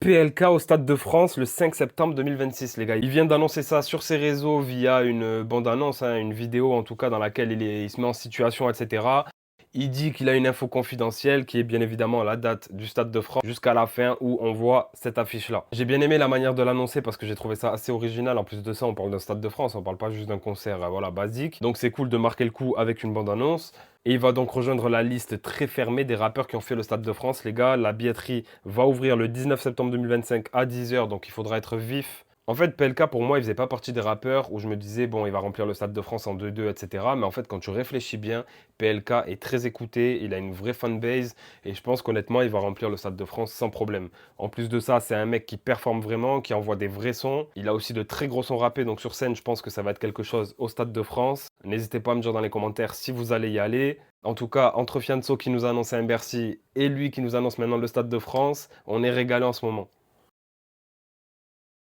PLK au Stade de France le 5 septembre 2026, les gars. Il vient d'annoncer ça sur ses réseaux via une bande-annonce, hein, une vidéo en tout cas dans laquelle il se met en situation, etc. Il dit qu'il a une info confidentielle qui est bien évidemment la date du Stade de France jusqu'à la fin où on voit cette affiche-là. J'ai bien aimé la manière de l'annoncer parce que j'ai trouvé ça assez original. En plus de ça, on parle d'un Stade de France, on parle pas juste d'un concert voilà, basique. Donc c'est cool de marquer le coup avec une bande-annonce. Et il va donc rejoindre la liste très fermée des rappeurs qui ont fait le Stade de France. Les gars, la billetterie va ouvrir le 19 septembre 2025 à 10 h, donc il faudra être vif. En fait, PLK, pour moi, il faisait pas partie des rappeurs où je me disais, bon, il va remplir le Stade de France en 2-2, etc. Mais en fait, quand tu réfléchis bien, PLK est très écouté, il a une vraie fanbase, et je pense qu'honnêtement, il va remplir le Stade de France sans problème. En plus de ça, c'est un mec qui performe vraiment, qui envoie des vrais sons. Il a aussi de très gros sons rappés, donc sur scène, je pense que ça va être quelque chose au Stade de France. N'hésitez pas à me dire dans les commentaires si vous allez y aller. En tout cas, entre Fianso qui nous a annoncé un Bercy et lui qui nous annonce maintenant le Stade de France, on est régalé en ce moment.